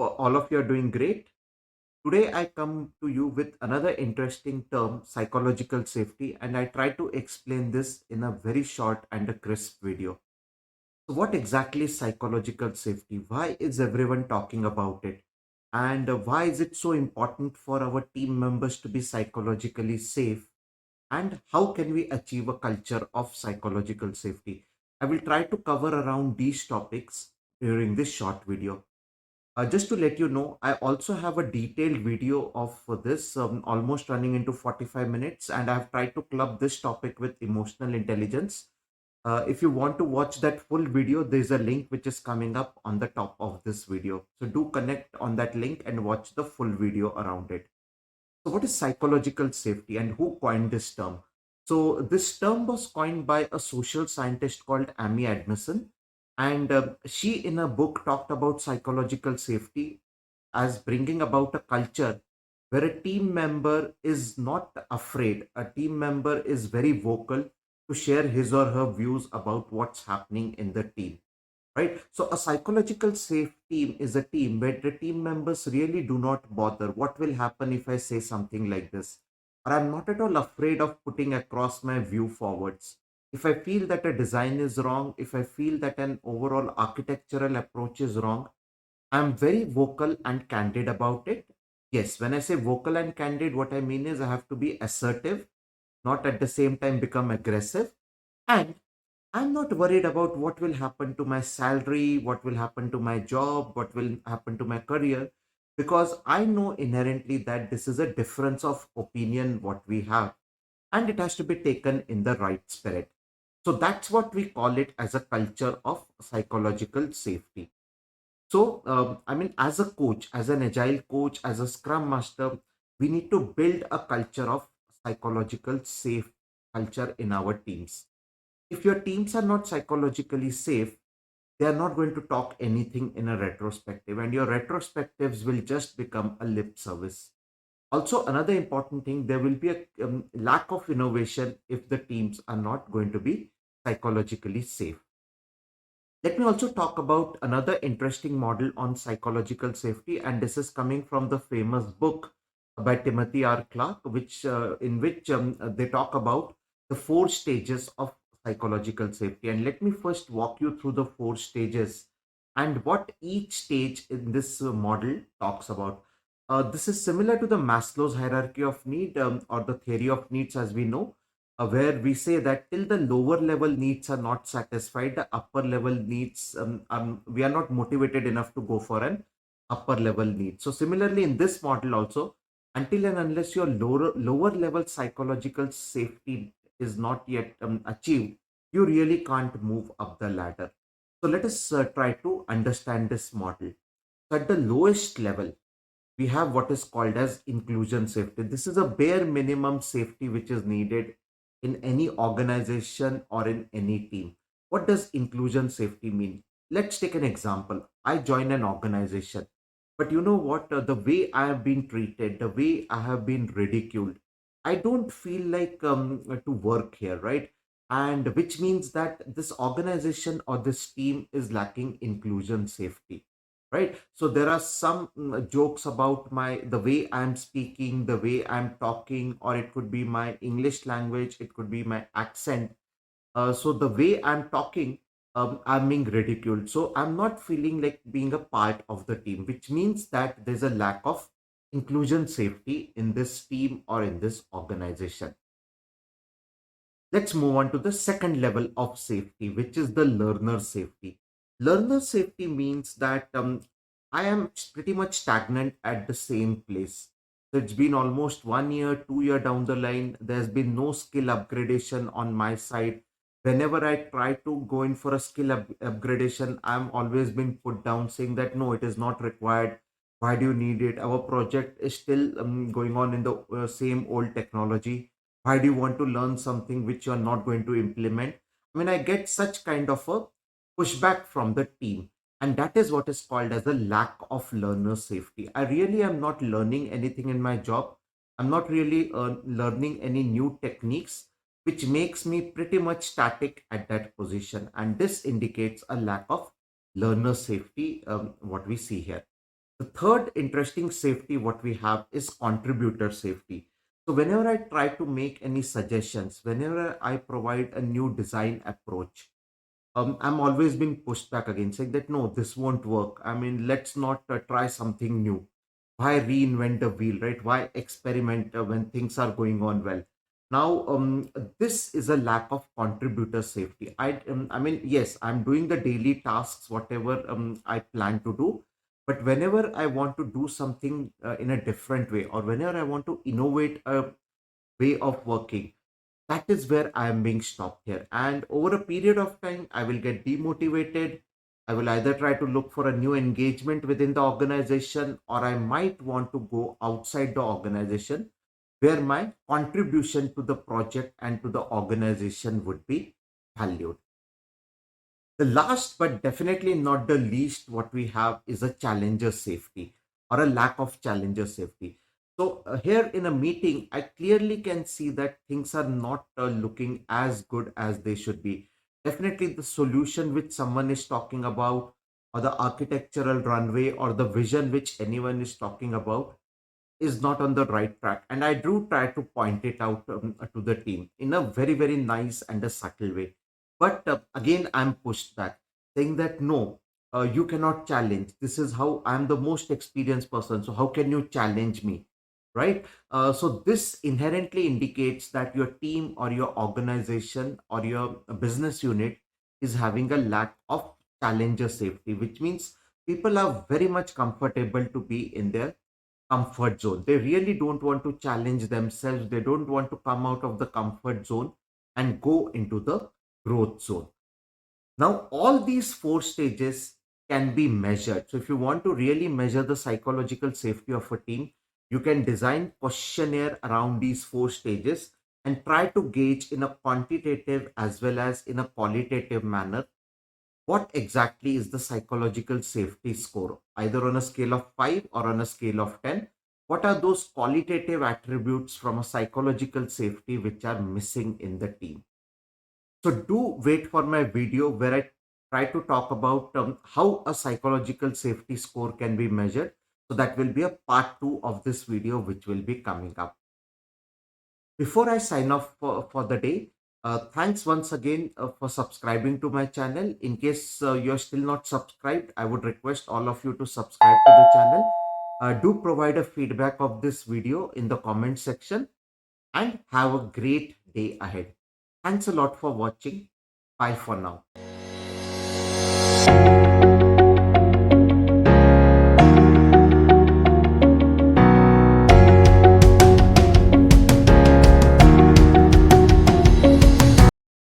all of you are doing great. Today, I come to you with another interesting term, psychological safety, and I try to explain this in a very short and a crisp video. So, what exactly is psychological safety? Why is everyone talking about it? And why is it so important for our team members to be psychologically safe? And how can we achieve a culture of psychological safety? I will try to cover around these topics during this short video. Just to let you know, I also have a detailed video of this, almost running into 45 minutes, and I've tried to club this topic with emotional intelligence. If you want to watch that full video, there's a link which is coming up on the top of this video. So do connect on that link and watch the full video around it. So, what is psychological safety and who coined this term? So, this term was coined by a social scientist called Amy Edmondson. And she, in a book, talked about psychological safety as bringing about a culture where a team member is not afraid, a team member is very vocal to share his or her views about what's happening in the team, right? So a psychological safe team is a team where the team members really do not bother what will happen if I say something like this, or I'm not at all afraid of putting across my view forwards. If I feel that a design is wrong, if I feel that an overall architectural approach is wrong, I'm very vocal and candid about it. Yes, when I say vocal and candid, what I mean is I have to be assertive, not at the same time become aggressive. And I'm not worried about what will happen to my salary, what will happen to my job, what will happen to my career, because I know inherently that this is a difference of opinion what we have, and it has to be taken in the right spirit. So that's what we call it as a culture of psychological safety. So, I mean, as a coach, as an agile coach, as a scrum master, we need to build a culture of psychological safe culture in our teams. If your teams are not psychologically safe, they are not going to talk anything in a retrospective, and your retrospectives will just become a lip service. Also, another important thing, there will be a lack of innovation if the teams are not going to be psychologically safe. Let me also talk about another interesting model on psychological safety, and this is coming from the famous book by Timothy R. Clark, which in which they talk about the four stages of psychological safety. And let me first walk you through the four stages and what each stage in this model talks about. This is similar to the Maslow's hierarchy of need, or the theory of needs as we know, where we say that till the lower level needs are not satisfied, the upper level needs, we are not motivated enough to go for an upper level need. So similarly, in this model also, until and unless your lower level psychological safety is not yet achieved, you really can't move up the ladder. So let us try to understand this model. So at the lowest level, we have what is called as inclusion safety. This is a bare minimum safety which is needed in any organization or in any team. What does inclusion safety mean? Let's take an example. I join an organization, but you know what? The way I have been treated, the way I have been ridiculed, I don't feel like to work here, right? And which means that this organization or this team is lacking inclusion safety, right? So there are some jokes about my the way I'm speaking, the way I'm talking, or it could be my English language, it could be my accent. So the way I'm talking, I'm being ridiculed, so I'm not feeling like being a part of the team, which means that there's a lack of inclusion safety in this team or in this organization. Let's move on to the second level of safety, which is the learner safety. Learner safety means that I am pretty much stagnant at the same place. So it's been almost 1 year, 2 year down the line. There's been no skill upgradation on my side. Whenever I try to go in for a skill upgradation, I'm always been put down saying that no, it is not required. Why do you need it? Our project is still going on in the same old technology. Why do you want to learn something which you're not going to implement? I mean, I get such kind of a pushback from the team, and that is what is called as a lack of learner safety. I really am not learning anything in my job. I'm not really learning any new techniques, which makes me pretty much static at that position, and this indicates a lack of learner safety, what we see here. The third interesting safety what we have is contributor safety. So whenever I try to make any suggestions, whenever I provide a new design approach, I'm always being pushed back again, saying that no, this won't work. I mean, let's not try something new. Why reinvent the wheel, right? Why experiment when things are going on well? Now, this is a lack of contributor safety. I mean, yes, I'm doing the daily tasks, whatever I plan to do, but whenever I want to do something in a different way, or whenever I want to innovate a way of working, that is where I am being stopped here. And over a period of time, I will get demotivated. I will either try to look for a new engagement within the organization, or I might want to go outside the organization where my contribution to the project and to the organization would be valued. The last, but definitely not the least, what we have is a challenger safety or a lack of challenger safety. So, here in a meeting, I clearly can see that things are not looking as good as they should be. Definitely, the solution which someone is talking about, or the architectural runway, or the vision which anyone is talking about, is not on the right track. And I do try to point it out to the team in a very, very nice and a subtle way. But again, I'm pushed back, saying that no, you cannot challenge. This is how I'm the most experienced person. So, how can you challenge me? Right? So, this inherently indicates that your team or your organization or your business unit is having a lack of challenger safety, which means people are very much comfortable to be in their comfort zone. They really don't want to challenge themselves. They don't want to come out of the comfort zone and go into the growth zone. Now, all these four stages can be measured. So, if you want to really measure the psychological safety of a team, you can design questionnaire around these four stages and try to gauge in a quantitative as well as in a qualitative manner what exactly is the psychological safety score, either on a scale of 5 or on a scale of 10. What are those qualitative attributes from a psychological safety which are missing in the team? So, do wait for my video where I try to talk about how a psychological safety score can be measured. So, that will be a part 2 of this video, which will be coming up. Before I sign off for the day, thanks once again for subscribing to my channel. In case you're still not subscribed, I would request all of you to subscribe to the channel. Do provide a feedback of this video in the comment section and have a great day ahead. Thanks a lot for watching. Bye for now.